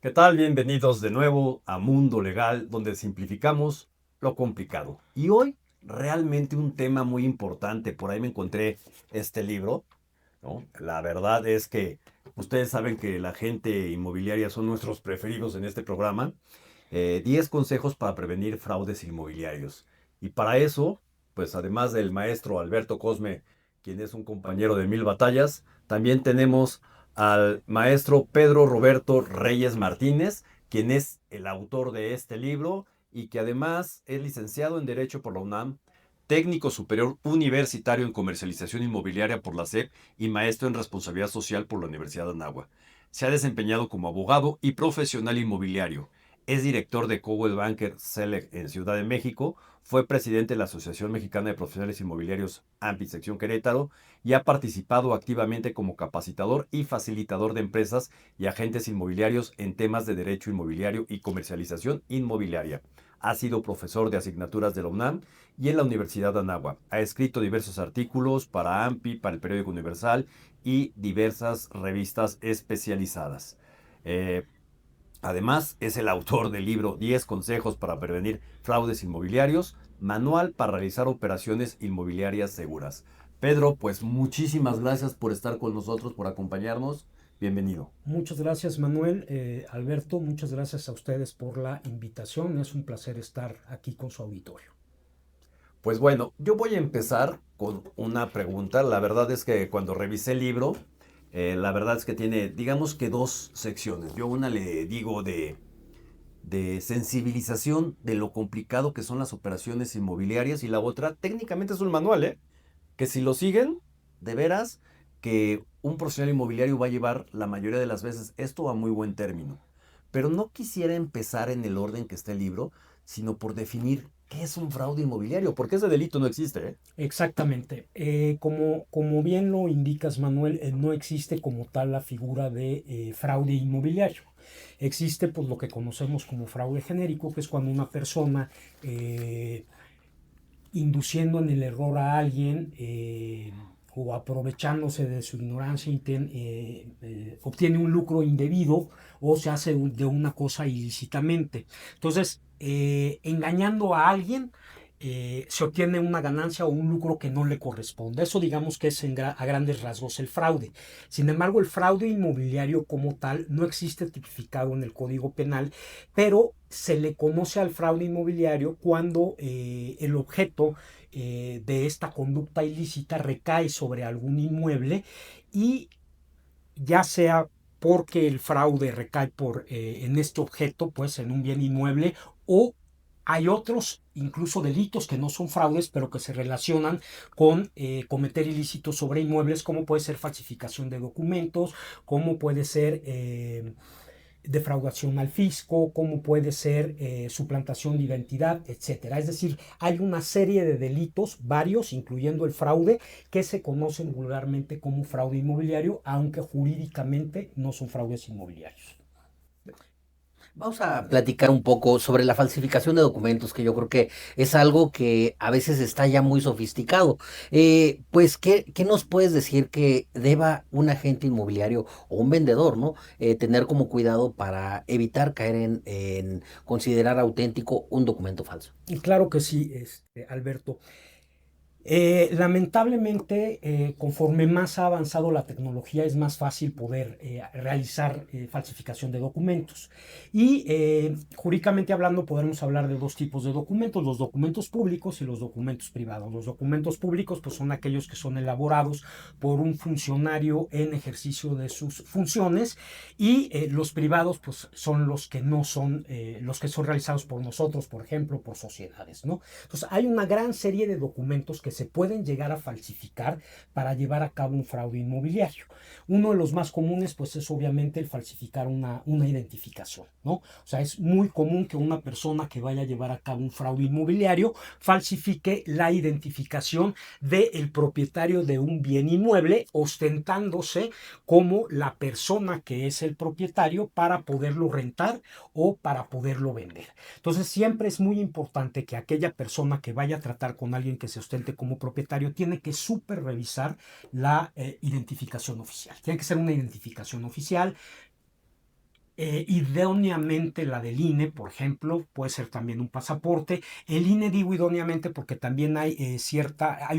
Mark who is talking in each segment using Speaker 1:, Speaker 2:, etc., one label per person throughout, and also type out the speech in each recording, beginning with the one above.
Speaker 1: ¿Qué tal? Bienvenidos de nuevo a Mundo Legal, donde simplificamos lo complicado. Y hoy realmente un tema muy importante. Por ahí me encontré este libro, ¿no? La verdad es que ustedes saben que la gente inmobiliaria son nuestros preferidos en este programa. 10 consejos para prevenir fraudes inmobiliarios. Y para eso, pues además del maestro Alberto Cosme, quien es un compañero de mil batallas, también tenemos al maestro Pedro Roberto Reyes Martínez, quien es el autor de este libro y que además es licenciado en Derecho por la UNAM, técnico superior universitario en comercialización inmobiliaria por la SEP y maestro en responsabilidad social por la Universidad de Anáhuac. Se ha desempeñado como abogado y profesional inmobiliario. Es director de Coldwell Banker Select en Ciudad de México. Fue presidente de la Asociación Mexicana de Profesionales Inmobiliarios AMPI Sección Querétaro y ha participado activamente como capacitador y facilitador de empresas y agentes inmobiliarios en temas de derecho inmobiliario y comercialización inmobiliaria. Ha sido profesor de asignaturas de la UNAM y en la Universidad de Anáhuac. Ha escrito diversos artículos para AMPI, para el Periódico Universal y diversas revistas especializadas. Eh, Además, es el autor del libro 10 consejos para prevenir fraudes inmobiliarios, manual para realizar operaciones inmobiliarias seguras. Pedro, pues muchísimas gracias por estar con nosotros, por acompañarnos. Bienvenido.
Speaker 2: Muchas gracias, Manuel. Alberto, muchas gracias a ustedes por la invitación. Es un placer estar aquí con su auditorio.
Speaker 1: Pues bueno, yo voy a empezar con una pregunta. La verdad es que cuando revisé el libro, la verdad es que tiene, digamos que dos secciones. Yo una le digo de sensibilización de lo complicado que son las operaciones inmobiliarias y la otra técnicamente es un manual, ¿eh? Que si lo siguen, de veras que un profesional inmobiliario va a llevar la mayoría de las veces esto a muy buen término. Pero no quisiera empezar en el orden que está el libro, sino por definir qué es un fraude inmobiliario, porque ese delito no existe, ¿eh?
Speaker 2: Exactamente. Como bien lo indicas, Manuel, no existe como tal la figura de fraude inmobiliario. Existe pues lo que conocemos como fraude genérico, que es cuando una persona induciendo en el error a alguien o aprovechándose de su ignorancia obtiene un lucro indebido o se hace de una cosa ilícitamente. Entonces, engañando a alguien, se obtiene una ganancia o un lucro que no le corresponde. Eso digamos que es a grandes rasgos el fraude. Sin embargo, el fraude inmobiliario como tal no existe tipificado en el Código Penal, pero se le conoce al fraude inmobiliario cuando el objeto de esta conducta ilícita recae sobre algún inmueble y ya sea porque el fraude recae en este objeto, pues en un bien inmueble, o hay otros, incluso delitos que no son fraudes, pero que se relacionan con cometer ilícitos sobre inmuebles, como puede ser falsificación de documentos, como puede ser defraudación al fisco, como puede ser suplantación de identidad, etcétera. Es decir, hay una serie de delitos, varios, incluyendo el fraude, que se conocen vulgarmente como fraude inmobiliario, aunque jurídicamente no son fraudes inmobiliarios.
Speaker 3: Vamos a platicar un poco sobre la falsificación de documentos, que yo creo que es algo que a veces está ya muy sofisticado. Pues, ¿qué nos puedes decir que deba un agente inmobiliario o un vendedor, ¿no? Tener como cuidado para evitar caer en considerar auténtico un documento falso.
Speaker 2: Y claro que sí, Alberto. Lamentablemente, conforme más ha avanzado la tecnología, es más fácil poder realizar falsificación de documentos. Y jurídicamente hablando, podemos hablar de dos tipos de documentos, los documentos públicos y los documentos privados. Los documentos públicos pues, son aquellos que son elaborados por un funcionario en ejercicio de sus funciones y los privados pues, son los que no son, los que son realizados por nosotros, por ejemplo, por sociedades, ¿no? Entonces, hay una gran serie de documentos que se pueden llegar a falsificar para llevar a cabo un fraude inmobiliario. Uno de los más comunes, pues, es obviamente el falsificar una identificación, ¿no? O sea, es muy común que una persona que vaya a llevar a cabo un fraude inmobiliario falsifique la identificación del propietario de un bien inmueble, ostentándose como la persona que es el propietario para poderlo rentar o para poderlo vender. Entonces siempre es muy importante que aquella persona que vaya a tratar con alguien que se ostente como propietario tiene que súper revisar la identificación oficial. Tiene que ser una identificación oficial Idóneamente la del INE, por ejemplo, puede ser también un pasaporte. El INE digo idóneamente porque también hay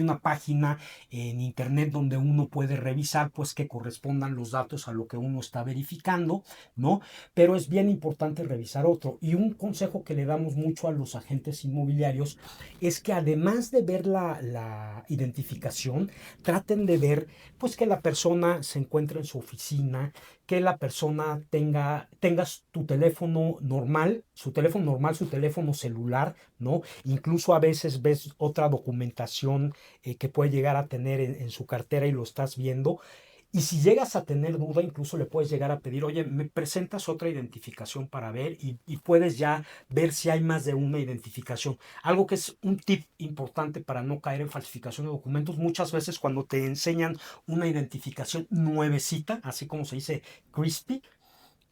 Speaker 2: una página en internet donde uno puede revisar pues que correspondan los datos a lo que uno está verificando, ¿no? Pero es bien importante revisar otro. Y un consejo que le damos mucho a los agentes inmobiliarios es que además de ver la identificación, traten de ver pues que la persona se encuentre en su oficina, que la persona tengas tu teléfono normal, su teléfono celular, ¿no? Incluso a veces ves otra documentación que puede llegar a tener en su cartera y lo estás viendo. Y si llegas a tener duda, incluso le puedes llegar a pedir, oye, me presentas otra identificación para ver y puedes ya ver si hay más de una identificación. Algo que es un tip importante para no caer en falsificación de documentos. Muchas veces cuando te enseñan una identificación nuevecita, así como se dice crispy,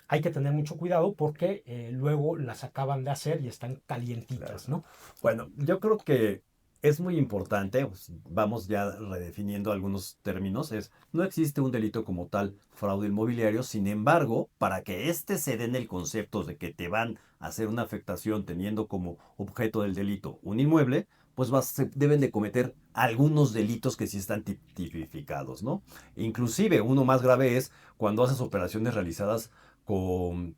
Speaker 2: hay que tener mucho cuidado porque luego las acaban de hacer y están calientitas, ¿no?
Speaker 1: Bueno, yo creo que es muy importante, pues, vamos ya redefiniendo algunos términos, no existe un delito como tal, fraude inmobiliario, sin embargo, para que éste se den el concepto de que te van a hacer una afectación teniendo como objeto del delito un inmueble, pues se deben de cometer algunos delitos que sí están tipificados, ¿no? Inclusive uno más grave es cuando haces operaciones realizadas ¿cómo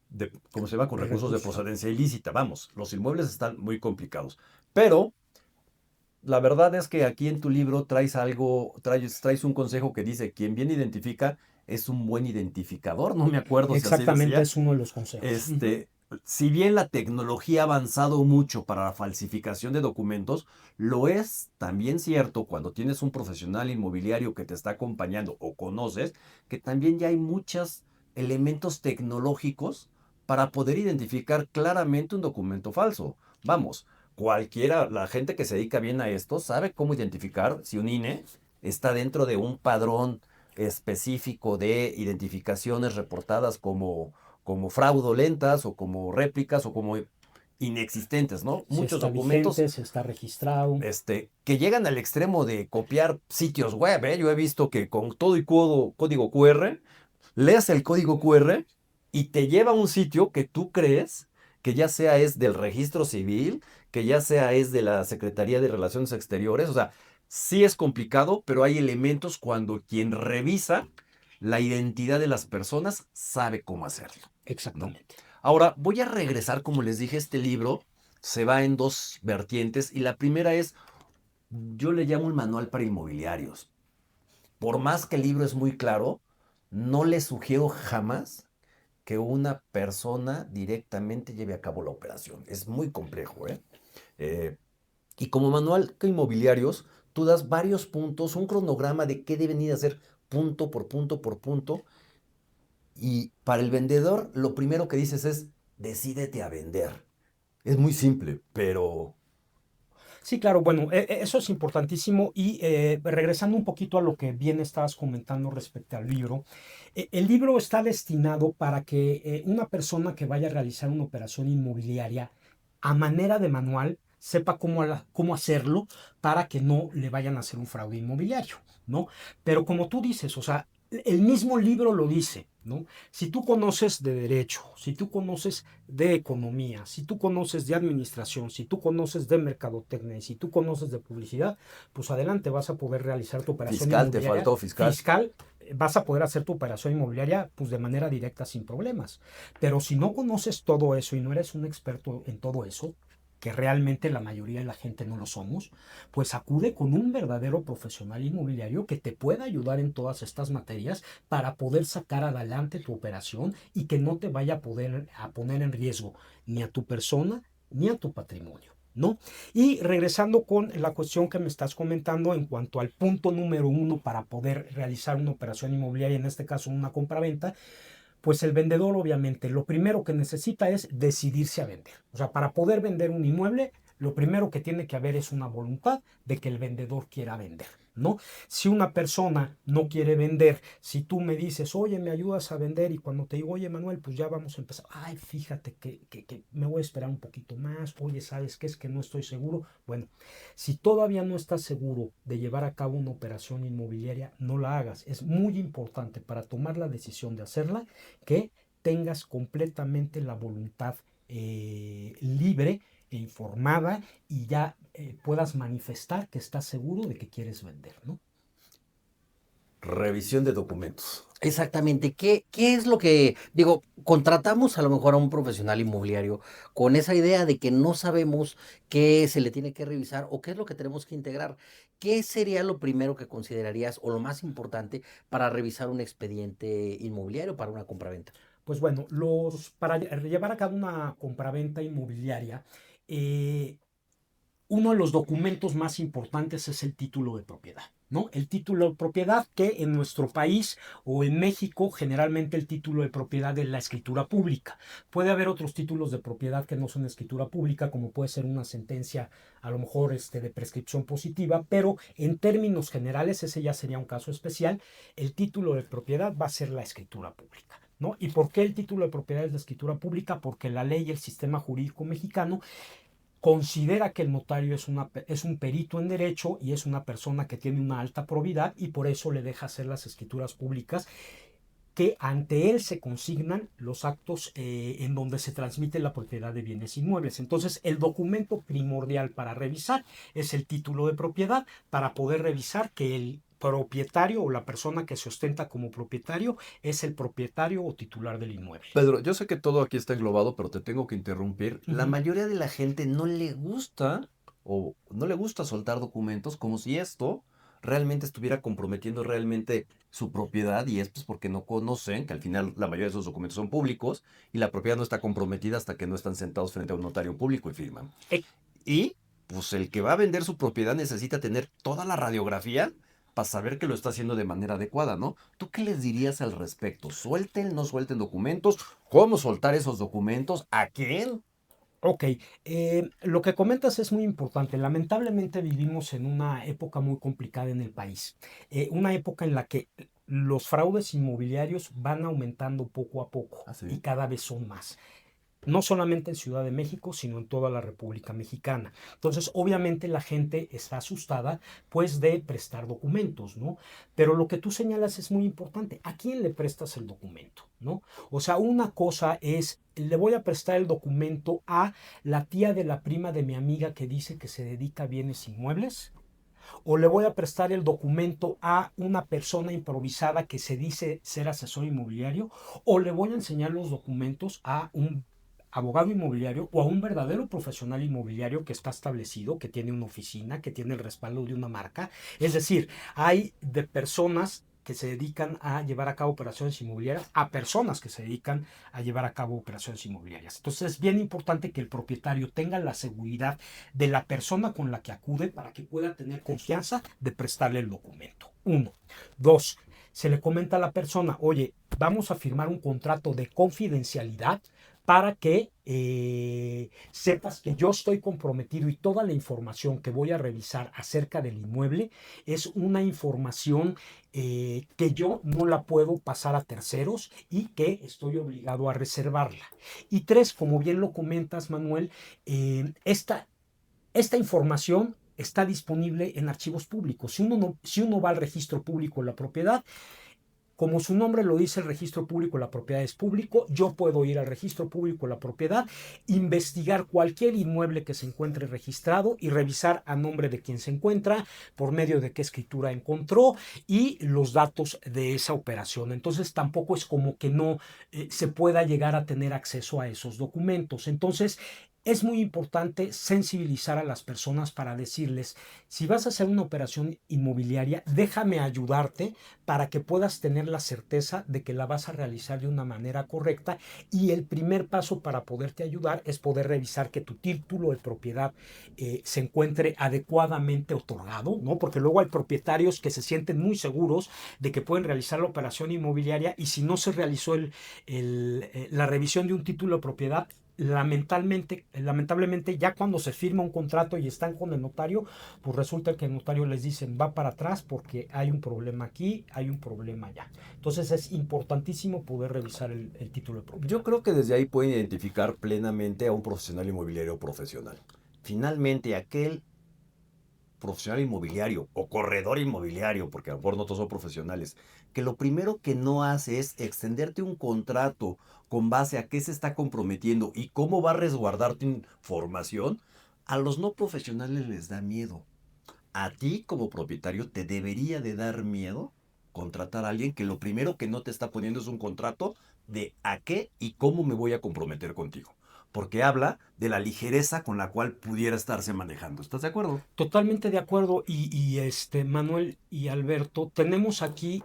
Speaker 1: se llama? Con recursos de procedencia ilícita. Vamos, los inmuebles están muy complicados. Pero la verdad es que aquí en tu libro traes un consejo que dice, quien bien identifica es un buen identificador. No me acuerdo si así
Speaker 2: Exactamente,
Speaker 1: decía.
Speaker 2: es uno de los consejos.
Speaker 1: Si bien la tecnología ha avanzado mucho para la falsificación de documentos, lo es también cierto cuando tienes un profesional inmobiliario que te está acompañando o conoces, que también ya hay muchos elementos tecnológicos para poder identificar claramente un documento falso. Vamos, cualquiera, la gente que se dedica bien a esto sabe cómo identificar si un INE está dentro de un padrón específico de identificaciones reportadas como fraudulentas o como réplicas o como inexistentes, ¿no?
Speaker 2: Si
Speaker 1: Muchos
Speaker 2: está
Speaker 1: documentos
Speaker 2: vigente, si está registrado.
Speaker 1: que llegan al extremo de copiar sitios web, ¿eh? Yo he visto que con todo y código QR, lees el código QR y te lleva a un sitio que tú crees que ya sea es del registro civil, que ya sea es de la Secretaría de Relaciones Exteriores, o sea, sí es complicado, pero hay elementos cuando quien revisa la identidad de las personas sabe cómo hacerlo, ¿no?
Speaker 2: Exactamente.
Speaker 1: Ahora, voy a regresar, como les dije, este libro se va en dos vertientes y la primera es, yo le llamo un manual para inmobiliarios. Por más que el libro es muy claro, no le sugiero jamás que una persona directamente lleve a cabo la operación. Es muy complejo, ¿eh? Eh, y como manual que inmobiliarios, tú das varios puntos, un cronograma de qué deben ir a hacer punto por punto por punto. Y para el vendedor, lo primero que dices es, decídete a vender. Es muy simple, pero
Speaker 2: Sí, claro, bueno, eso es importantísimo y regresando un poquito a lo que bien estabas comentando respecto al libro, el libro está destinado para que una persona que vaya a realizar una operación inmobiliaria a manera de manual sepa cómo hacerlo para que no le vayan a hacer un fraude inmobiliario, ¿no? Pero como tú dices, o sea, el mismo libro lo dice, ¿no? Si tú conoces de derecho, si tú conoces de economía, si tú conoces de administración, si tú conoces de mercadotecnia y si tú conoces de publicidad, pues adelante vas a poder realizar tu operación
Speaker 1: fiscal, te
Speaker 2: inmobiliaria.
Speaker 1: faltó fiscal.
Speaker 2: Vas a poder hacer tu operación inmobiliaria pues de manera directa sin problemas. Pero si no conoces todo eso y no eres un experto en todo eso, que realmente la mayoría de la gente no lo somos, pues acude con un verdadero profesional inmobiliario que te pueda ayudar en todas estas materias para poder sacar adelante tu operación y que no te vaya a poner en riesgo ni a tu persona ni a tu patrimonio, ¿no? Y regresando con la cuestión que me estás comentando en cuanto al punto número uno para poder realizar una operación inmobiliaria, en este caso una compraventa, pues el vendedor obviamente lo primero que necesita es decidirse a vender. O sea, para poder vender un inmueble, lo primero que tiene que haber es una voluntad de que el vendedor quiera vender, ¿no? Si una persona no quiere vender, si tú me dices, oye, me ayudas a vender y cuando te digo, oye, Manuel, pues ya vamos a empezar, ay, fíjate que me voy a esperar un poquito más, oye, ¿sabes qué? Es que no estoy seguro. Bueno, si todavía no estás seguro de llevar a cabo una operación inmobiliaria, no la hagas. Es muy importante para tomar la decisión de hacerla que tengas completamente la voluntad libre e informada y ya puedas manifestar que estás seguro de que quieres vender, ¿no?
Speaker 1: Revisión de documentos.
Speaker 3: Exactamente. ¿Qué es lo que, digo, contratamos a lo mejor a un profesional inmobiliario con esa idea de que no sabemos qué se le tiene que revisar o qué es lo que tenemos que integrar? ¿Qué sería lo primero que considerarías o lo más importante para revisar un expediente inmobiliario para una compraventa?
Speaker 2: Pues bueno, para llevar a cabo una compraventa inmobiliaria, eh, uno de los documentos más importantes es el título de propiedad, ¿no? El título de propiedad, que en nuestro país o en México generalmente el título de propiedad es la escritura pública. Puede haber otros títulos de propiedad que no son escritura pública, como puede ser una sentencia a lo mejor de prescripción positiva, pero en términos generales, ese ya sería un caso especial, el título de propiedad va a ser la escritura pública, ¿no? ¿Y por qué el título de propiedad es la escritura pública? Porque la ley y el sistema jurídico mexicano considera que el notario es un perito en derecho y es una persona que tiene una alta probidad y por eso le deja hacer las escrituras públicas, que ante él se consignan los actos en donde se transmite la propiedad de bienes inmuebles. Entonces, el documento primordial para revisar es el título de propiedad, para poder revisar que el propietario o la persona que se ostenta como propietario es el propietario o titular del inmueble.
Speaker 1: Pedro, yo sé que todo aquí está englobado, pero te tengo que interrumpir. La mayoría de la gente no le gusta o no le gusta soltar documentos como si esto realmente estuviera comprometiendo realmente su propiedad y es pues porque no conocen que al final la mayoría de esos documentos son públicos y la propiedad no está comprometida hasta que no están sentados frente a un notario público y firman.
Speaker 2: Eh,
Speaker 1: Y pues el que va a vender su propiedad necesita tener toda la radiografía para saber que lo está haciendo de manera adecuada, ¿no? ¿Tú qué les dirías al respecto? ¿Suelten, no suelten documentos? ¿Cómo soltar esos documentos? ¿A quién?
Speaker 2: Ok, lo que comentas es muy importante. Lamentablemente vivimos en una época muy complicada en el país, una época en la que los fraudes inmobiliarios van aumentando poco a poco
Speaker 1: ¿Ah, sí?
Speaker 2: y cada vez son más. No solamente en Ciudad de México, sino en toda la República Mexicana. Entonces, obviamente la gente está asustada, pues, de prestar documentos, ¿no? Pero lo que tú señalas es muy importante. ¿A quién le prestas el documento, no? O sea, una cosa es, le voy a prestar el documento a la tía de la prima de mi amiga que dice que se dedica a bienes inmuebles, o le voy a prestar el documento a una persona improvisada que se dice ser asesor inmobiliario, o le voy a enseñar los documentos a un abogado inmobiliario o a un verdadero profesional inmobiliario que está establecido, que tiene una oficina, que tiene el respaldo de una marca. Es decir, hay de personas que se dedican a llevar a cabo operaciones inmobiliarias a personas que se dedican a llevar a cabo operaciones inmobiliarias. Entonces es bien importante que el propietario tenga la seguridad de la persona con la que acude para que pueda tener confianza de prestarle el documento. Uno. Dos, se le comenta a la persona, oye, vamos a firmar un contrato de confidencialidad para que sepas que yo estoy comprometido y toda la información que voy a revisar acerca del inmueble es una información que yo no la puedo pasar a terceros y que estoy obligado a reservarla. Y tres, como bien lo comentas, Manuel, esta información está disponible en archivos públicos. Si uno va al registro público de la propiedad, como su nombre lo dice, el registro público de la propiedad es público. Yo puedo ir al registro público de la propiedad, investigar cualquier inmueble que se encuentre registrado y revisar a nombre de quién se encuentra, por medio de qué escritura encontró y los datos de esa operación. Entonces tampoco es como que no se pueda llegar a tener acceso a esos documentos. Entonces es muy importante sensibilizar a las personas para decirles, si vas a hacer una operación inmobiliaria, déjame ayudarte para que puedas tener la certeza de que la vas a realizar de una manera correcta, y el primer paso para poderte ayudar es poder revisar que tu título de propiedad se encuentre adecuadamente otorgado, ¿no? Porque luego hay propietarios que se sienten muy seguros de que pueden realizar la operación inmobiliaria y si no se realizó la revisión de un título de propiedad, lamentablemente ya cuando se firma un contrato y están con el notario, pues resulta que el notario les dice va para atrás porque hay un problema aquí, hay un problema allá. Entonces es importantísimo poder revisar el título de propiedad.
Speaker 1: Yo creo que desde ahí pueden identificar plenamente a un profesional inmobiliario profesional. Finalmente, aquel profesional inmobiliario o corredor inmobiliario, porque a lo mejor no todos son profesionales, que lo primero que no hace es extenderte un contrato con base a qué se está comprometiendo y cómo va a resguardar tu información, a los no profesionales les da miedo. A ti como propietario te debería de dar miedo contratar a alguien que lo primero que no te está poniendo es un contrato de a qué y cómo me voy a comprometer contigo. Porque habla de la ligereza con la cual pudiera estarse manejando. ¿Estás de acuerdo?
Speaker 2: Totalmente de acuerdo. Manuel y Alberto, tenemos aquí,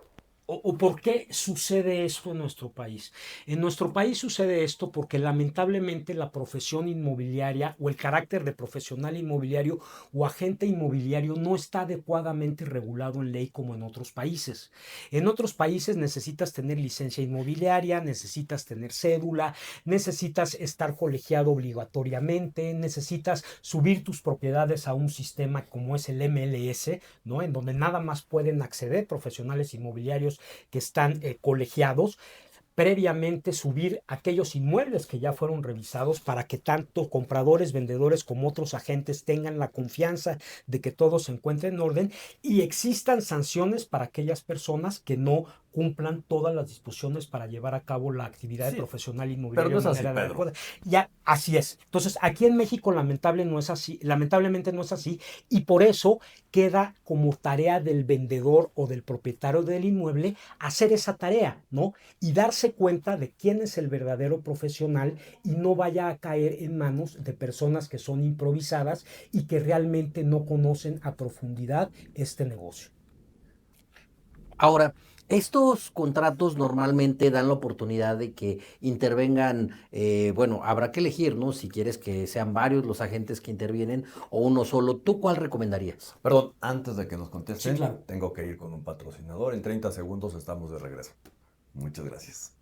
Speaker 2: o por qué sucede esto en nuestro país. En nuestro país sucede esto porque lamentablemente la profesión inmobiliaria o el carácter de profesional inmobiliario o agente inmobiliario no está adecuadamente regulado en ley como en otros países. En otros países necesitas tener licencia inmobiliaria, necesitas tener cédula, necesitas estar colegiado obligatoriamente, necesitas subir tus propiedades a un sistema como es el MLS, ¿no? En donde nada más pueden acceder profesionales inmobiliarios que están colegiados, previamente subir aquellos inmuebles que ya fueron revisados para que tanto compradores, vendedores como otros agentes tengan la confianza de que todo se encuentre en orden y existan sanciones para aquellas personas que no cumplan todas las disposiciones para llevar a cabo la actividad
Speaker 1: Sí,
Speaker 2: profesional
Speaker 1: pero
Speaker 2: inmobiliaria
Speaker 1: no
Speaker 2: de
Speaker 1: es así,
Speaker 2: manera
Speaker 1: Pedro.
Speaker 2: adecuada. Ya, así es. Entonces, aquí en México lamentablemente no es así, y por eso queda como tarea del vendedor o del propietario del inmueble hacer esa tarea, ¿no? Y darse cuenta de quién es el verdadero profesional y no vaya a caer en manos de personas que son improvisadas y que realmente no conocen a profundidad este negocio.
Speaker 3: Ahora, estos contratos normalmente dan la oportunidad de que intervengan, bueno, habrá que elegir, ¿no? Si quieres que sean varios los agentes que intervienen o uno solo, ¿tú cuál recomendarías?
Speaker 1: Perdón, antes de que nos
Speaker 2: Sí,
Speaker 1: contesten,
Speaker 2: claro.
Speaker 1: tengo que ir con un patrocinador. En 30 segundos estamos de regreso. Muchas gracias.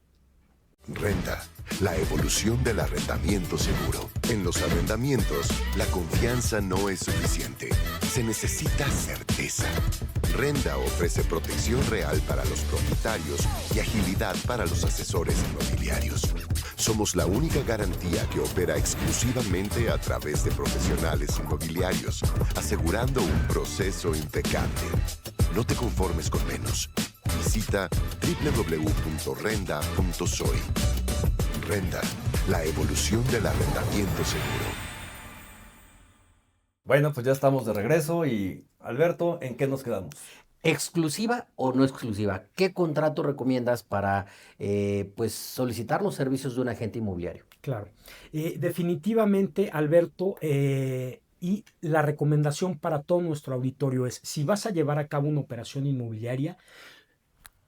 Speaker 4: Renta, la evolución del arrendamiento seguro. En los arrendamientos, la confianza no es suficiente. Se necesita certeza. Renta ofrece protección real para los propietarios y agilidad para los asesores inmobiliarios. Somos la única garantía que opera exclusivamente a través de profesionales inmobiliarios, asegurando un proceso impecable. No te conformes con menos. Visita www.renda.soy. Renda, la evolución del arrendamiento seguro.
Speaker 1: Bueno, pues ya estamos de regreso y Alberto, ¿en qué nos quedamos?
Speaker 3: ¿Exclusiva o no exclusiva? ¿Qué contrato recomiendas para pues solicitar los servicios de un agente inmobiliario?
Speaker 2: Claro. Definitivamente, Alberto, y la recomendación para todo nuestro auditorio es, si vas a llevar a cabo una operación inmobiliaria,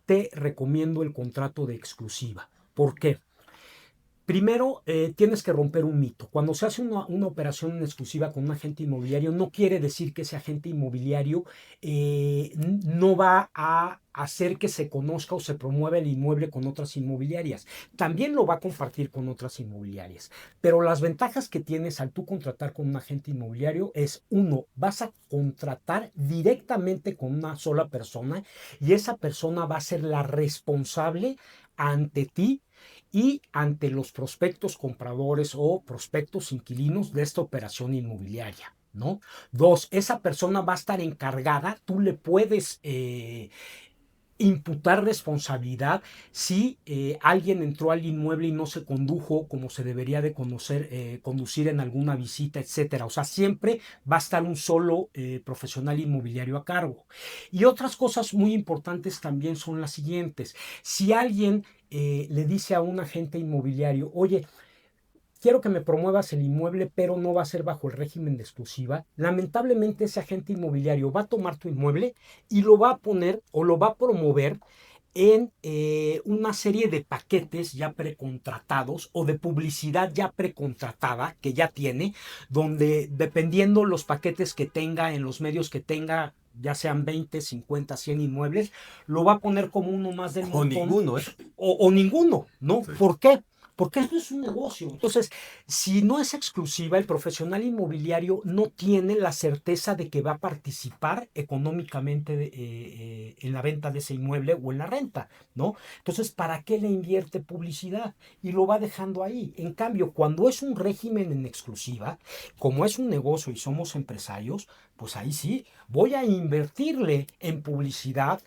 Speaker 2: te recomiendo el contrato de exclusiva. ¿Por qué? Primero, tienes que romper un mito. Cuando se hace una operación en exclusiva con un agente inmobiliario, no quiere decir que ese agente inmobiliario no va a hacer que se conozca o se promueva el inmueble con otras inmobiliarias. También lo va a compartir con otras inmobiliarias. Pero las ventajas que tienes al tú contratar con un agente inmobiliario es, uno, vas a contratar directamente con una sola persona y esa persona va a ser la responsable ante ti y ante los prospectos compradores o prospectos inquilinos de esta operación inmobiliaria, ¿no? Dos, esa persona va a estar encargada, tú le puedes imputar responsabilidad si alguien entró al inmueble y no se condujo como se debería de conducir en alguna visita, etcétera. O sea, siempre va a estar un solo profesional inmobiliario a cargo. Y otras cosas muy importantes también son las siguientes. Si alguien le dice a un agente inmobiliario, oye, quiero que me promuevas el inmueble, pero no va a ser bajo el régimen de exclusiva, lamentablemente ese agente inmobiliario va a tomar tu inmueble y lo va a poner o lo va a promover en una serie de paquetes ya precontratados o de publicidad ya precontratada que ya tiene, donde dependiendo los paquetes que tenga en los medios que tenga, ya sean 20, 50, 100 inmuebles, lo va a poner como uno más del
Speaker 1: O
Speaker 2: montón
Speaker 1: ninguno, ¿eh?
Speaker 2: o ninguno, ¿no?
Speaker 1: Sí.
Speaker 2: ¿Por qué? porque esto es un negocio. Entonces, si no es exclusiva, el profesional inmobiliario no tiene la certeza de que va a participar económicamente en la venta de ese inmueble o en la renta, ¿no? Entonces, ¿para qué le invierte publicidad? Y lo va dejando ahí. En cambio, cuando es un régimen en exclusiva, como es un negocio y somos empresarios, pues ahí sí, voy a invertirle en publicidad,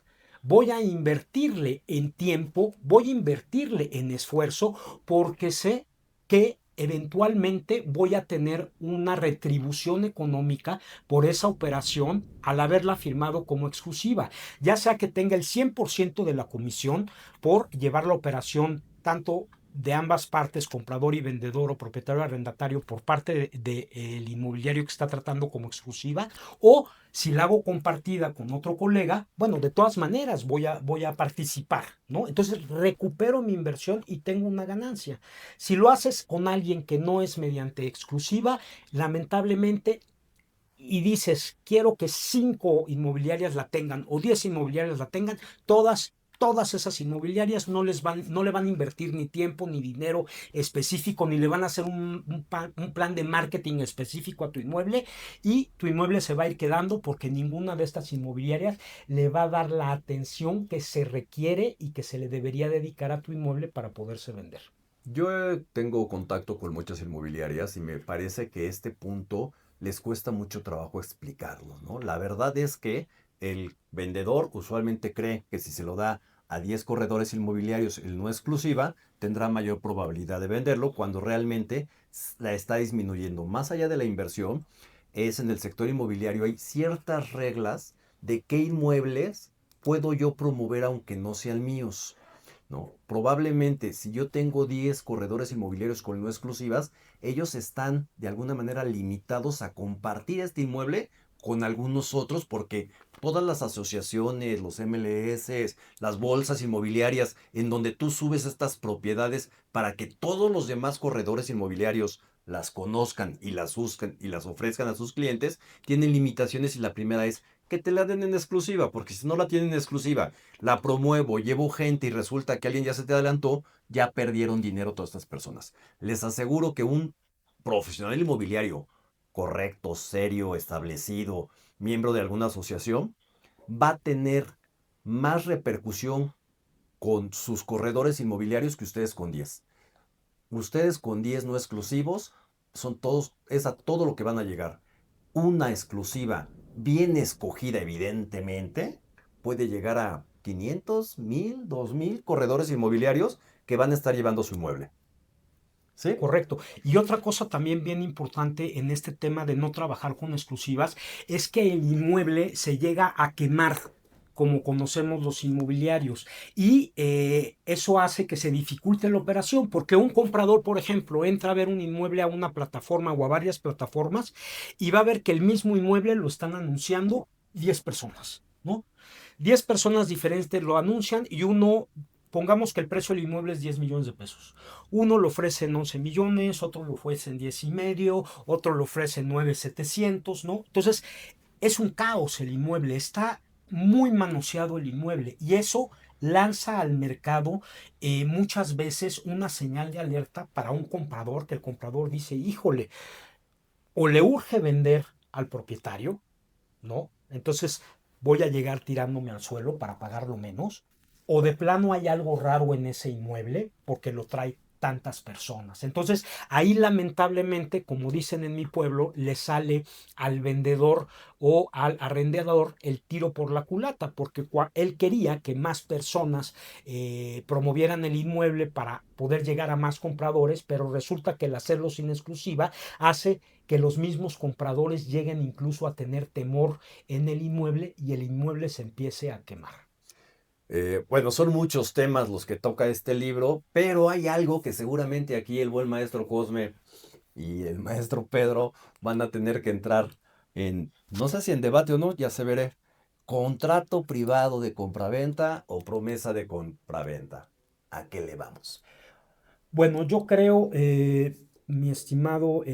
Speaker 2: voy a invertirle en tiempo, voy a invertirle en esfuerzo, porque sé que eventualmente voy a tener una retribución económica por esa operación al haberla firmado como exclusiva, ya sea que tenga el 100% de la comisión por llevar la operación tanto de ambas partes, comprador y vendedor o propietario arrendatario, por parte del inmobiliario que está tratando como exclusiva, o si la hago compartida con otro colega, bueno, de todas maneras voy a participar, ¿no? Entonces recupero mi inversión y tengo una ganancia. Si lo haces con alguien que no es mediante exclusiva, lamentablemente, y dices, quiero que 5 inmobiliarias la tengan o 10 inmobiliarias la tengan, todas esas inmobiliarias no le van a invertir ni tiempo ni dinero específico, ni le van a hacer un plan de marketing específico a tu inmueble, y tu inmueble se va a ir quedando porque ninguna de estas inmobiliarias le va a dar la atención que se requiere y que se le debería dedicar a tu inmueble para poderse vender.
Speaker 1: Yo tengo contacto con muchas inmobiliarias y me parece que este punto les cuesta mucho trabajo explicarlo, ¿no? La verdad es que el vendedor usualmente cree que si se lo da a 10 corredores inmobiliarios en no exclusiva, tendrá mayor probabilidad de venderlo, cuando realmente la está disminuyendo. Más allá de la inversión, es en el sector inmobiliario hay ciertas reglas de qué inmuebles puedo yo promover aunque no sean míos, ¿no? Probablemente si yo tengo 10 corredores inmobiliarios con no exclusivas, ellos están de alguna manera limitados a compartir este inmueble con algunos otros, porque todas las asociaciones, los MLS, las bolsas inmobiliarias, en donde tú subes estas propiedades para que todos los demás corredores inmobiliarios las conozcan y las busquen y las ofrezcan a sus clientes, tienen limitaciones, y la primera es que te la den en exclusiva, porque si no la tienen en exclusiva, la promuevo, llevo gente y resulta que alguien ya se te adelantó, ya perdieron dinero todas estas personas. Les aseguro que un profesional inmobiliario correcto, serio, establecido, miembro de alguna asociación, va a tener más repercusión con sus corredores inmobiliarios que ustedes con 10. Ustedes con 10 no exclusivos son todos, es a todo lo que van a llegar. Una exclusiva bien escogida, evidentemente, puede llegar a 500, 1000, 2000 corredores inmobiliarios que van a estar llevando su inmueble. ¿Sí?
Speaker 2: Correcto. Y otra cosa también bien importante en este tema de no trabajar con exclusivas es que el inmueble se llega a quemar, como conocemos los inmobiliarios, y eso hace que se dificulte la operación, porque un comprador, por ejemplo, entra a ver un inmueble a una plataforma o a varias plataformas y va a ver que el mismo inmueble lo están anunciando 10 personas, ¿no? 10 personas diferentes lo anuncian, y uno, pongamos que el precio del inmueble es 10 millones de pesos. Uno lo ofrece en 11 millones, otro lo ofrece en 10 y medio, otro lo ofrece en 9,700, ¿no? Entonces, es un caos el inmueble, está muy manoseado el inmueble, y eso lanza al mercado muchas veces una señal de alerta para un comprador, que el comprador dice, híjole, o le urge vender al propietario, ¿no? Entonces voy a llegar tirándome al suelo para pagarlo menos, o de plano hay algo raro en ese inmueble porque lo trae tantas personas. Entonces ahí lamentablemente, como dicen en mi pueblo, le sale al vendedor o al arrendador el tiro por la culata, porque él quería que más personas promovieran el inmueble para poder llegar a más compradores, pero resulta que el hacerlo sin exclusiva hace que los mismos compradores lleguen incluso a tener temor en el inmueble y el inmueble se empiece a quemar.
Speaker 1: Bueno, son muchos temas los que toca este libro, pero hay algo que seguramente aquí el buen maestro Cosme y el maestro Pedro van a tener que entrar en, no sé si en debate o no, ya se veré. ¿Contrato privado de compraventa o promesa de compraventa? ¿A qué le vamos?
Speaker 2: Bueno, yo creo, mi estimado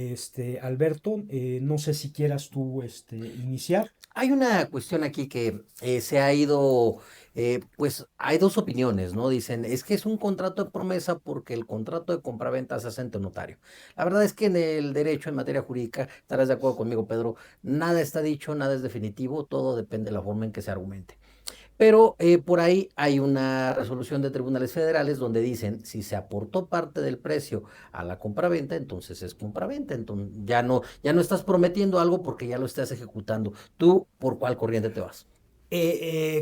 Speaker 2: Alberto, no sé si quieras tú iniciar.
Speaker 3: Hay una cuestión aquí que se ha ido pues hay dos opiniones, ¿no? Dicen, es que es un contrato de promesa porque el contrato de compraventa se hace ante notario. La verdad es que en el derecho, en materia jurídica, estarás de acuerdo conmigo, Pedro, nada está dicho, nada es definitivo, todo depende de la forma en que se argumente. Pero por ahí hay una resolución de tribunales federales donde dicen, si se aportó parte del precio a la compraventa, entonces es compraventa, entonces ya no estás prometiendo algo porque ya lo estás ejecutando. ¿Tú por cuál corriente te vas?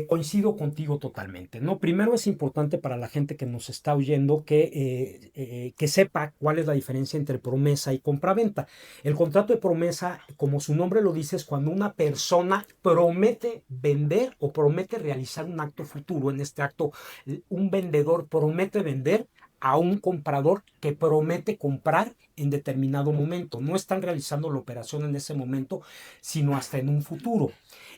Speaker 2: Coincido contigo totalmente, ¿no? Primero es importante para la gente que nos está oyendo que sepa cuál es la diferencia entre promesa y compraventa. El contrato de promesa, como su nombre lo dice, es cuando una persona promete vender o promete realizar un acto futuro. En este acto, un vendedor promete vender a un comprador que promete comprar en determinado momento. No están realizando la operación en ese momento, sino hasta en un futuro.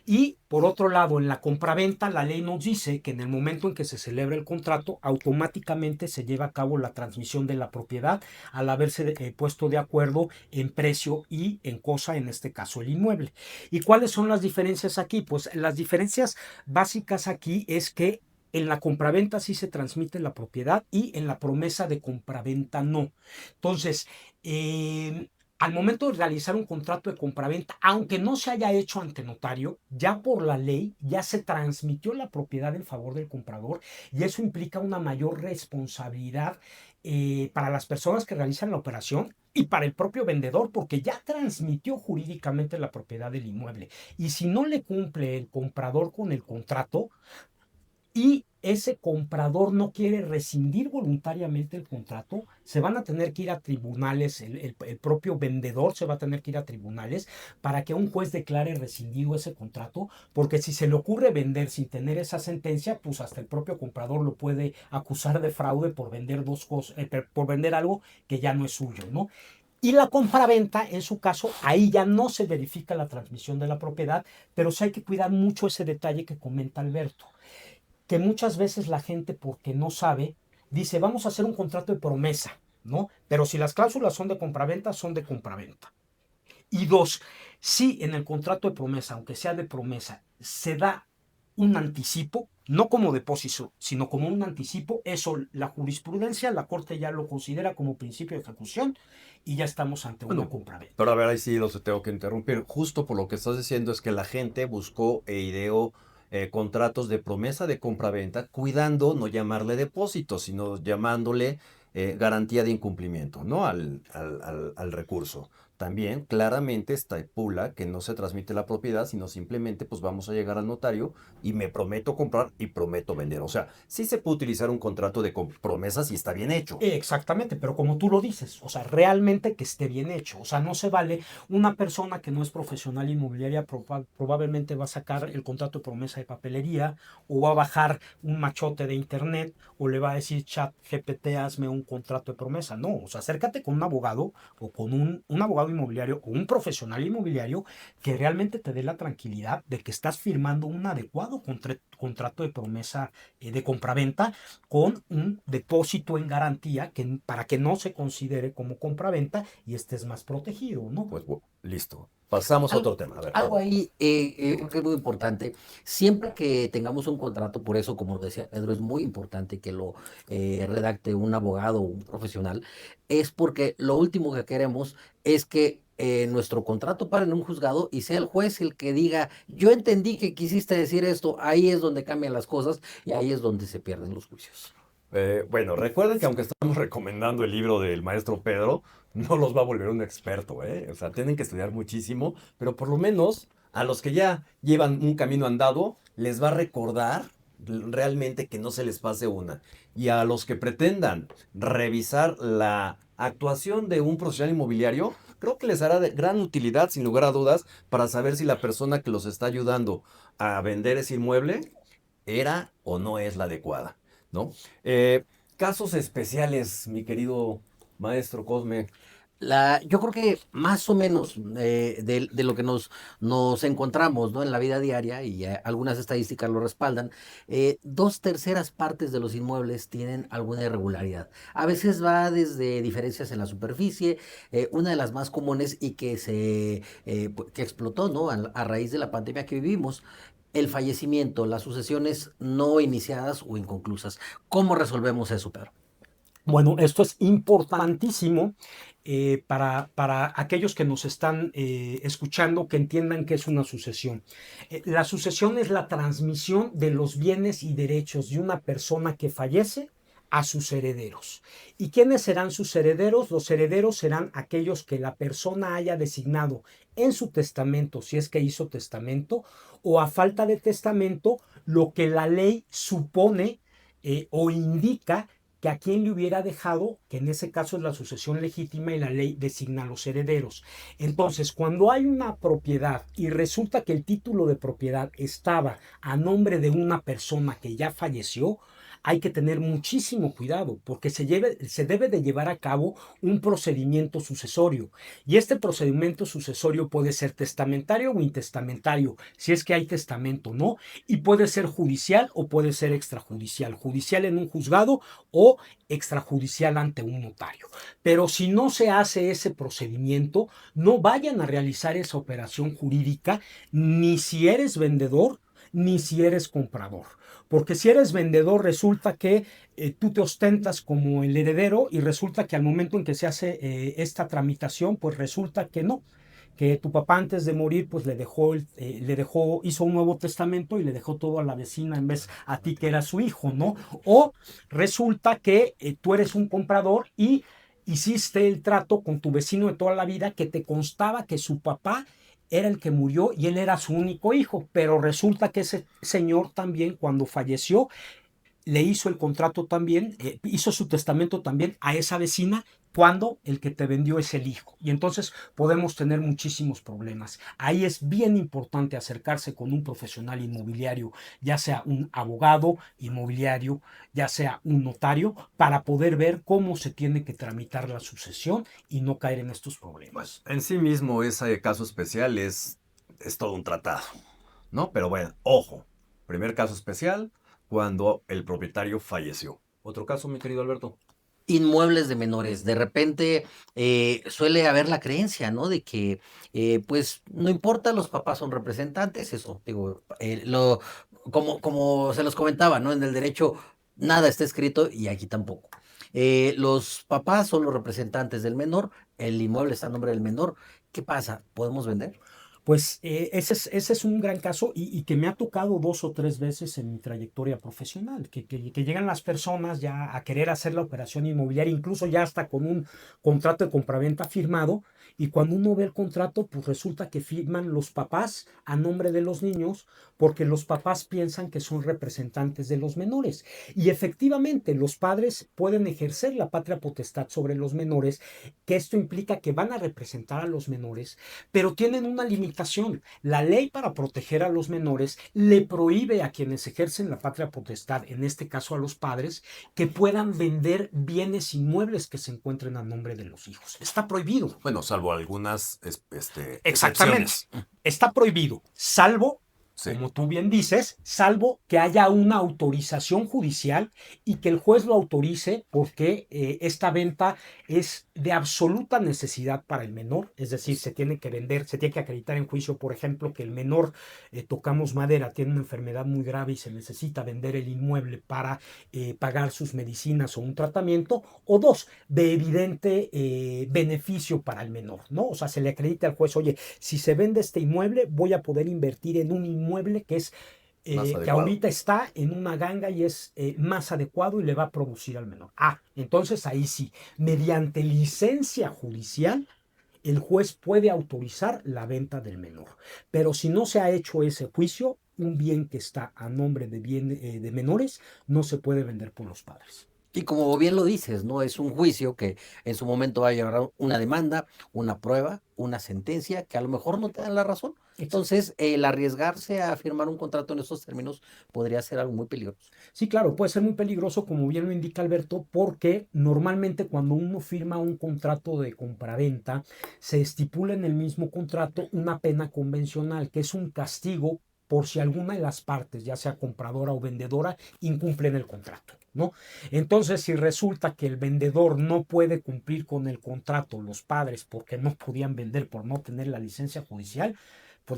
Speaker 2: Y por otro lado, en la compraventa, la ley nos dice que en el momento en que se celebra el contrato, automáticamente se lleva a cabo la transmisión de la propiedad al haberse puesto de acuerdo en precio y en cosa, en este caso el inmueble. ¿Y cuáles son las diferencias aquí? Pues las diferencias básicas aquí es que en la compraventa sí se transmite la propiedad y en la promesa de compraventa no. Entonces, al momento de realizar un contrato de compraventa, aunque no se haya hecho ante notario, ya por la ley ya se transmitió la propiedad en favor del comprador y eso implica una mayor responsabilidad para las personas que realizan la operación y para el propio vendedor, porque ya transmitió jurídicamente la propiedad del inmueble. Y si no le cumple el comprador con el contrato, y ese comprador no quiere rescindir voluntariamente el contrato, se van a tener que ir a tribunales, el propio vendedor se va a tener que ir a tribunales para que un juez declare rescindido ese contrato, porque si se le ocurre vender sin tener esa sentencia, pues hasta el propio comprador lo puede acusar de fraude por vender por vender algo que ya no es suyo, ¿no? Y la compraventa, en su caso, ahí ya no se verifica la transmisión de la propiedad, pero sí hay que cuidar mucho ese detalle que comenta Alberto, que muchas veces la gente, porque no sabe, dice, vamos a hacer un contrato de promesa, ¿no? Pero si las cláusulas son de compraventa, son de compraventa. Y dos, si en el contrato de promesa, aunque sea de promesa, se da un anticipo, no como depósito, sino como un anticipo, eso la jurisprudencia, la Corte ya lo considera como principio de ejecución y ya estamos ante una
Speaker 1: Bueno,
Speaker 2: compraventa.
Speaker 1: pero a ver, ahí sí los tengo que interrumpir. Justo por lo que estás diciendo es que la gente buscó e ideó contratos de promesa de compraventa, cuidando no llamarle depósito, sino llamándole garantía de incumplimiento, ¿no? Al recurso. También claramente estipula que no se transmite la propiedad, sino simplemente pues vamos a llegar al notario y me prometo comprar y prometo vender. O sea, sí se puede utilizar un contrato de promesa si está bien hecho.
Speaker 2: Exactamente, pero como tú lo dices, o sea, realmente que esté bien hecho, o sea, no se vale una persona que no es profesional inmobiliaria probablemente va a sacar el contrato de promesa de papelería o va a bajar un machote de internet o le va a decir chat GPT, hazme un contrato de promesa. No, o sea, acércate con un abogado o con un abogado inmobiliario o un profesional inmobiliario que realmente te dé la tranquilidad de que estás firmando un adecuado contrato de promesa de compraventa con un depósito en garantía para que no se considere como compraventa y estés más protegido, ¿no?
Speaker 1: Pues listo. Pasamos a
Speaker 3: Algo,
Speaker 1: otro tema. A ver.
Speaker 3: algo ahí creo que es muy importante. Siempre que tengamos un contrato, por eso, como decía Pedro, es muy importante que lo redacte un abogado o un profesional, es porque lo último que queremos es que nuestro contrato pare en un juzgado y sea el juez el que diga, yo entendí que quisiste decir esto, ahí es donde cambian las cosas y ahí es donde se pierden los juicios.
Speaker 1: Bueno, recuerden que aunque estamos recomendando el libro del maestro Pedro, no los va a volver un experto, ¿eh? O sea, tienen que estudiar muchísimo, pero por lo menos a los que ya llevan un camino andado, les va a recordar realmente que no se les pase una. Y a los que pretendan revisar la actuación de un profesional inmobiliario, creo que les hará de gran utilidad, sin lugar a dudas, para saber si la persona que los está ayudando a vender ese inmueble era o no es la adecuada, ¿no? Casos especiales, mi querido maestro Cosme.
Speaker 3: Yo creo que más o menos de lo que nos encontramos, ¿no? En la vida diaria, y algunas estadísticas lo respaldan, 2/3 partes de los inmuebles tienen alguna irregularidad. A veces va desde diferencias en la superficie, una de las más comunes y que explotó, ¿no? A raíz de la pandemia que vivimos, el fallecimiento, las sucesiones no iniciadas o inconclusas. ¿Cómo resolvemos eso, Pedro?
Speaker 2: Bueno, esto es importantísimo para aquellos que nos están escuchando, que entiendan que es una sucesión. La sucesión es la transmisión de los bienes y derechos de una persona que fallece a sus herederos. ¿Y quiénes serán sus herederos? Los herederos serán aquellos que la persona haya designado en su testamento, si es que hizo testamento, o a falta de testamento, lo que la ley supone o indica que a quien le hubiera dejado, que en ese caso es la sucesión legítima y la ley designa a los herederos. Entonces, cuando hay una propiedad y resulta que el título de propiedad estaba a nombre de una persona que ya falleció, hay que tener muchísimo cuidado porque se debe de llevar a cabo un procedimiento sucesorio. Y este procedimiento sucesorio puede ser testamentario o intestamentario, si es que hay testamento, ¿no? Y puede ser judicial o puede ser extrajudicial. Judicial en un juzgado o extrajudicial ante un notario. Pero si no se hace ese procedimiento, no vayan a realizar esa operación jurídica ni si eres vendedor ni si eres comprador. Porque si eres vendedor resulta que tú te ostentas como el heredero y resulta que al momento en que se hace esta tramitación, pues resulta que no, que tu papá antes de morir pues hizo un nuevo testamento y le dejó todo a la vecina en vez a ti que era su hijo, ¿no? O resulta que tú eres un comprador y hiciste el trato con tu vecino de toda la vida que te constaba que su papá era el que murió y él era su único hijo, pero resulta que ese señor también cuando falleció le hizo el contrato también, hizo su testamento también a esa vecina cuando el que te vendió es el hijo. Y entonces podemos tener muchísimos problemas. Ahí es bien importante acercarse con un profesional inmobiliario, ya sea un abogado inmobiliario, ya sea un notario, para poder ver cómo se tiene que tramitar la sucesión y no caer en estos problemas.
Speaker 1: Pues en sí mismo ese caso especial es todo un tratado, ¿no? Pero bueno, ojo, primer caso especial cuando el propietario falleció. Otro caso, mi querido Alberto.
Speaker 3: Inmuebles de menores. De repente suele haber la creencia, ¿no? De que, pues, no importa, los papás son representantes, eso, digo, como se los comentaba, ¿no? En el derecho nada está escrito y aquí tampoco. Los papás son los representantes del menor, el inmueble está a nombre del menor. ¿Qué pasa? ¿Podemos vender?
Speaker 2: Pues ese es un gran caso y que me ha tocado 2 o 3 veces en mi trayectoria profesional, que llegan las personas ya a querer hacer la operación inmobiliaria, incluso ya hasta con un contrato de compraventa firmado, y cuando uno ve el contrato, pues resulta que firman los papás a nombre de los niños, porque los papás piensan que son representantes de los menores. Y efectivamente, los padres pueden ejercer la patria potestad sobre los menores, que esto implica que van a representar a los menores, pero tienen una limitación. La ley para proteger a los menores le prohíbe a quienes ejercen la patria potestad, en este caso a los padres, que puedan vender bienes inmuebles que se encuentren a nombre de los hijos. Está prohibido.
Speaker 1: Bueno, salvo algunas
Speaker 2: Exactamente.
Speaker 1: excepciones.
Speaker 2: Está prohibido, salvo,
Speaker 1: Sí.
Speaker 2: como tú bien dices, salvo que haya una autorización judicial y que el juez lo autorice porque esta venta es de absoluta necesidad para el menor, es decir, se tiene que vender, se tiene que acreditar en juicio, por ejemplo, que el menor, tocamos madera, tiene una enfermedad muy grave y se necesita vender el inmueble para pagar sus medicinas o un tratamiento, o dos, de evidente beneficio para el menor, ¿no? O sea, se le acredita al juez, oye, si se vende este inmueble, voy a poder invertir en un inmueble que es que ahorita está en una ganga y es más adecuado y le va a producir al menor. Entonces ahí sí, mediante licencia judicial, el juez puede autorizar la venta del menor. Pero si no se ha hecho ese juicio, un bien que está a nombre de menores no se puede vender por los padres.
Speaker 3: Y como bien lo dices, ¿no? Es un juicio que en su momento va a llevar una demanda, una prueba, una sentencia, que a lo mejor no te dan la razón. Entonces, el arriesgarse a firmar un contrato en estos términos podría ser algo muy peligroso.
Speaker 2: Sí, claro, puede ser muy peligroso, como bien lo indica Alberto, porque normalmente cuando uno firma un contrato de compraventa, se estipula en el mismo contrato una pena convencional, que es un castigo por si alguna de las partes, ya sea compradora o vendedora, incumplen el contrato, ¿no? Entonces, si resulta que el vendedor no puede cumplir con el contrato, los padres, porque no podían vender por no tener la licencia judicial,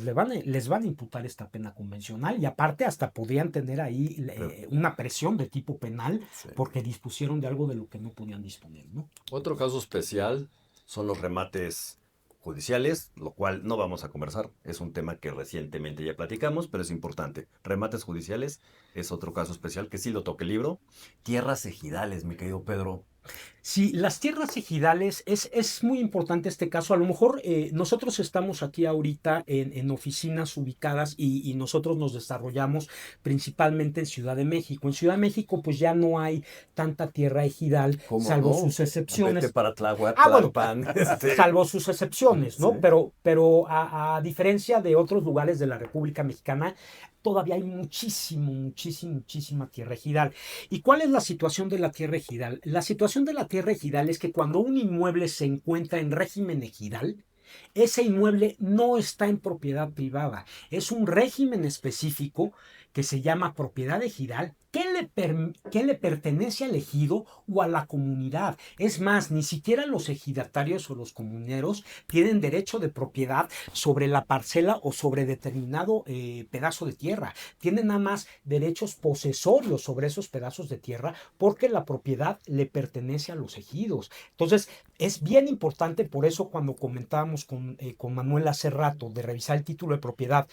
Speaker 2: pues les van a imputar esta pena convencional y aparte hasta podrían tener ahí una presión de tipo penal
Speaker 1: Sí.
Speaker 2: porque dispusieron de algo de lo que no podían disponer, ¿no?
Speaker 1: Otro caso especial son los remates judiciales, lo cual no vamos a conversar. Es un tema que recientemente ya platicamos, pero es importante. Remates judiciales es otro caso especial que sí lo toca el libro. Tierras ejidales, mi querido Pedro.
Speaker 2: Sí, las tierras ejidales es muy importante este caso. A lo mejor nosotros estamos aquí ahorita en oficinas ubicadas y nosotros nos desarrollamos principalmente en Ciudad de México. En Ciudad de México pues ya no hay tanta tierra ejidal,
Speaker 1: ¿Cómo
Speaker 2: salvo
Speaker 1: no?
Speaker 2: sus excepciones.
Speaker 1: Vete para Tláhuac,
Speaker 2: Bueno,
Speaker 1: Tlalpan,
Speaker 2: salvo sus excepciones, ¿no?
Speaker 1: Sí.
Speaker 2: Pero a diferencia de otros lugares de la República Mexicana, todavía hay muchísima tierra ejidal. ¿Y cuál es la situación de la tierra ejidal? La situación de la tierra ejidal es que cuando un inmueble se encuentra en régimen ejidal, ese inmueble no está en propiedad privada, es un régimen específico que se llama propiedad ejidal que le pertenece al ejido o a la comunidad. Es más, ni siquiera los ejidatarios o los comuneros tienen derecho de propiedad sobre la parcela o sobre determinado pedazo de tierra. Tienen nada más derechos posesorios sobre esos pedazos de tierra porque la propiedad le pertenece a los ejidos. Entonces, es bien importante, por eso cuando comentábamos con Manuel hace rato de revisar el título de propiedad,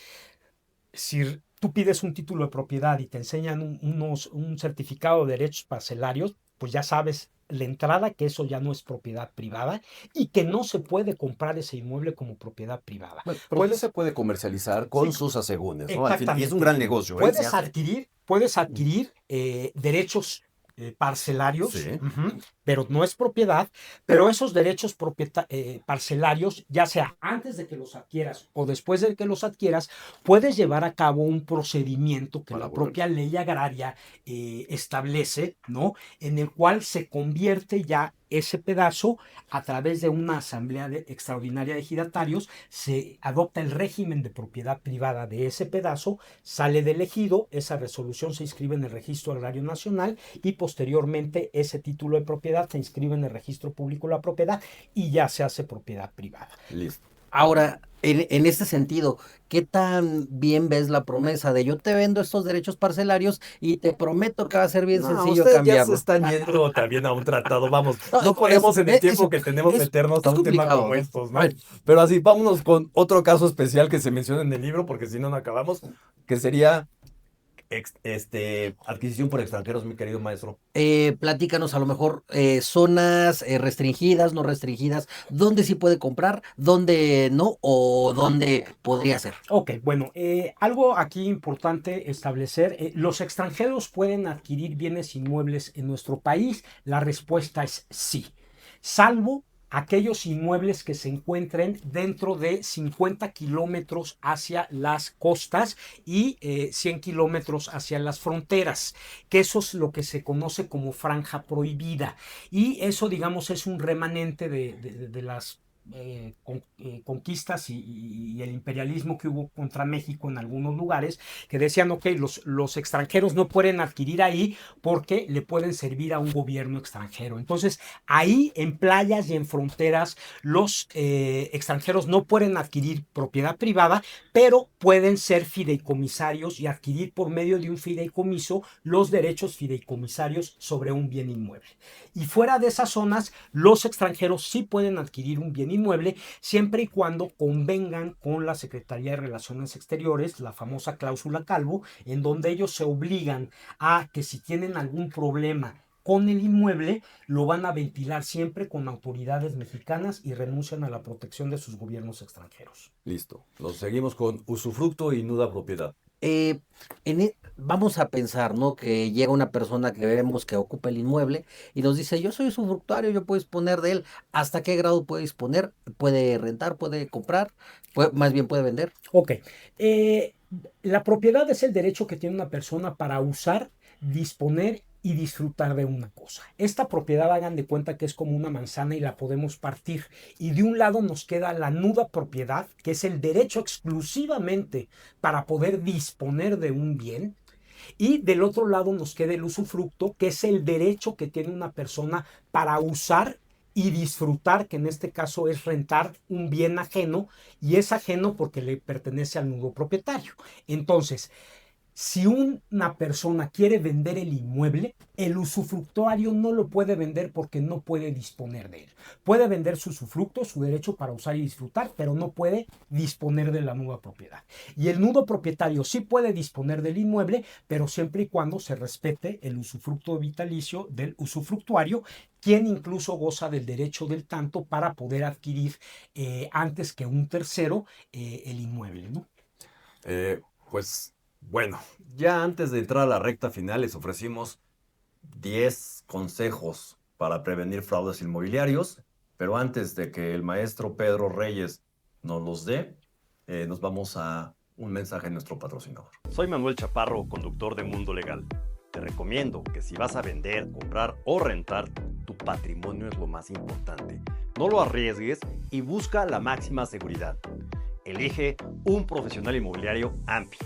Speaker 2: si tú pides un título de propiedad y te enseñan un certificado de derechos parcelarios, pues ya sabes la entrada que eso ya no es propiedad privada y que no se puede comprar ese inmueble como propiedad privada.
Speaker 1: Bueno, pero sí se puede comercializar con sus asegúnes, ¿no? Al fin, y es un gran negocio.
Speaker 2: Puedes adquirir derechos parcelarios,
Speaker 1: Sí.
Speaker 2: pero no es propiedad, pero esos derechos parcelarios, ya sea antes de que los adquieras o después de que los adquieras, puedes llevar a cabo un procedimiento que la propia ley agraria establece, ¿no? En el cual se convierte ya ese pedazo a través de una asamblea extraordinaria de ejidatarios, se adopta el régimen de propiedad privada de ese pedazo, sale del ejido, esa resolución se inscribe en el Registro Agrario Nacional y posteriormente ese título de propiedad se inscribe en el Registro Público de la Propiedad y ya se hace propiedad privada.
Speaker 1: Listo.
Speaker 3: Ahora, en este sentido, ¿qué tan bien ves la promesa de yo te vendo estos derechos parcelarios y te prometo que va a ser bien sencillo
Speaker 1: ustedes
Speaker 3: cambiarlo?
Speaker 1: ya se están yendo también a un tratado, vamos,
Speaker 3: No,
Speaker 1: no podemos en el
Speaker 3: es-
Speaker 1: tiempo
Speaker 3: es-
Speaker 1: que tenemos
Speaker 3: es-
Speaker 1: meternos a
Speaker 3: es
Speaker 1: un tema
Speaker 3: complicado,
Speaker 1: como
Speaker 3: ¿no?
Speaker 1: estos, ¿no?
Speaker 3: A ver.
Speaker 1: Pero así, vámonos con otro caso especial que se menciona en el libro, porque si no, no acabamos, que sería adquisición por extranjeros, mi querido maestro.
Speaker 3: Platícanos a lo mejor zonas restringidas, no restringidas, dónde sí puede comprar, dónde no o dónde podría ser.
Speaker 2: Ok, bueno, algo aquí importante establecer, ¿los extranjeros pueden adquirir bienes inmuebles en nuestro país? La respuesta es sí, salvo aquellos inmuebles que se encuentren dentro de 50 kilómetros hacia las costas y 100 kilómetros hacia las fronteras, que eso es lo que se conoce como franja prohibida. Y eso, digamos, es un remanente de las conquistas y el imperialismo que hubo contra México en algunos lugares, que decían, ok, los extranjeros no pueden adquirir ahí porque le pueden servir a un gobierno extranjero. Entonces, ahí en playas y en fronteras, los extranjeros no pueden adquirir propiedad privada, pero pueden ser fideicomisarios y adquirir por medio de un fideicomiso los derechos fideicomisarios sobre un bien inmueble. Y fuera de esas zonas, los extranjeros sí pueden adquirir un bien inmueble siempre y cuando convengan con la Secretaría de Relaciones Exteriores, la famosa cláusula Calvo, en donde ellos se obligan a que si tienen algún problema con el inmueble, lo van a ventilar siempre con autoridades mexicanas y renuncian a la protección de sus gobiernos extranjeros.
Speaker 1: Listo. Lo seguimos con usufructo y nuda propiedad.
Speaker 3: Vamos a pensar, ¿no? Que llega una persona que vemos que ocupa el inmueble y nos dice, yo soy usufructuario, yo puedo disponer de él. ¿Hasta qué grado puede disponer? ¿Puede rentar? ¿Puede comprar? Más bien puede vender.
Speaker 2: Ok. La propiedad es el derecho que tiene una persona para usar, disponer y disfrutar de una cosa. Esta propiedad, hagan de cuenta que es como una manzana y la podemos partir. Y de un lado nos queda la nuda propiedad, que es el derecho exclusivamente para poder disponer de un bien. Y del otro lado nos queda el usufructo, que es el derecho que tiene una persona para usar y disfrutar, que en este caso es rentar un bien ajeno, y es ajeno porque le pertenece al nudo propietario. Entonces, si una persona quiere vender el inmueble, el usufructuario no lo puede vender porque no puede disponer de él. Puede vender su usufructo, su derecho para usar y disfrutar, pero no puede disponer de la nuda propiedad. Y el nudo propietario sí puede disponer del inmueble, pero siempre y cuando se respete el usufructo vitalicio del usufructuario, quien incluso goza del derecho del tanto para poder adquirir antes que un tercero el inmueble, ¿no?
Speaker 1: Pues bueno, ya antes de entrar a la recta final les ofrecimos 10 consejos para prevenir fraudes inmobiliarios, pero antes de que el maestro Pedro Reyes nos los dé, nos vamos a un mensaje de nuestro patrocinador.
Speaker 5: Soy Manuel Chaparro, conductor de Mundo Legal. Te recomiendo que si vas a vender, comprar o rentar, tu patrimonio es lo más importante. No lo arriesgues y busca la máxima seguridad. Elige un profesional inmobiliario AMPI,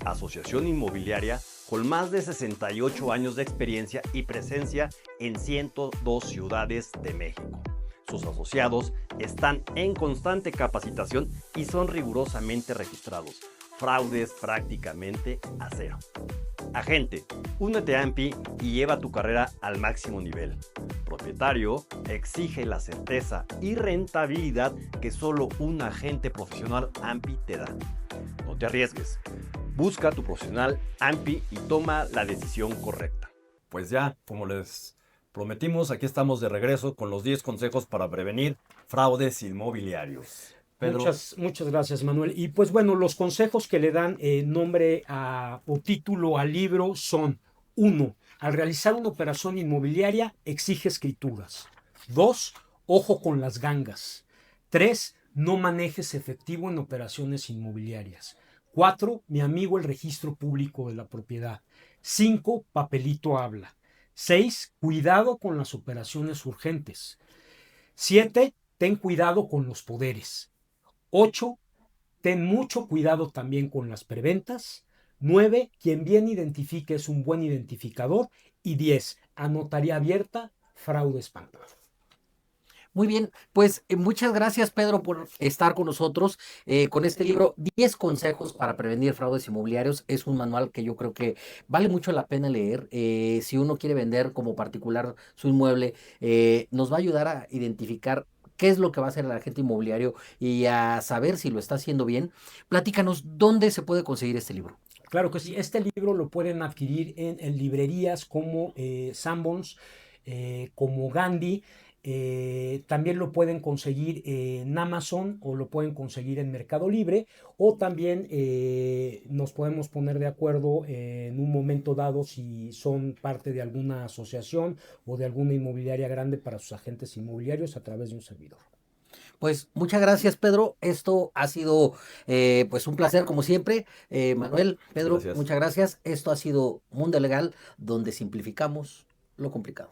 Speaker 5: Asociación Inmobiliaria con más de 68 años de experiencia y presencia en 102 ciudades de México. Sus asociados están en constante capacitación y son rigurosamente registrados. Fraudes prácticamente a cero. Agente, únete a AMPI y lleva tu carrera al máximo nivel. Propietario, exige la certeza y rentabilidad que solo un agente profesional AMPI te da. No te arriesgues. Busca a tu profesional AMPI y toma la decisión correcta.
Speaker 1: Pues ya, como les prometimos, aquí estamos de regreso con los 10 consejos para prevenir fraudes inmobiliarios. Pedro.
Speaker 2: Muchas gracias, Manuel. Y pues bueno, los consejos que le dan nombre o título al libro son: 1. Al realizar una operación inmobiliaria, exige escrituras. 2. Ojo con las gangas. 3. No manejes efectivo en operaciones inmobiliarias. 4. Mi amigo el registro público de la propiedad. 5. Papelito habla. 6. Cuidado con las operaciones urgentes. 7. Ten cuidado con los poderes. 8. Ten mucho cuidado también con las preventas. 9. Quien bien identifique es un buen identificador. Y 10. A notaría abierta, fraude espantado.
Speaker 3: Muy bien, pues muchas gracias, Pedro, por estar con nosotros con este libro, 10 consejos para prevenir fraudes inmobiliarios. Es un manual que yo creo que vale mucho la pena leer. Si uno quiere vender como particular su inmueble, nos va a ayudar a identificar qué es lo que va a hacer el agente inmobiliario y a saber si lo está haciendo bien. Platícanos, ¿dónde se puede conseguir este libro?
Speaker 2: Claro que sí, este libro lo pueden adquirir en librerías como Sanborns, como Gandhi. También lo pueden conseguir en Amazon o lo pueden conseguir en Mercado Libre, o también nos podemos poner de acuerdo en un momento dado si son parte de alguna asociación o de alguna inmobiliaria grande para sus agentes inmobiliarios a través de un servidor.
Speaker 3: Pues muchas gracias, Pedro. Esto ha sido pues un placer como siempre. Manuel, Pedro,
Speaker 1: Gracias.
Speaker 3: muchas gracias. Esto ha sido Mundo Legal, donde simplificamos lo complicado.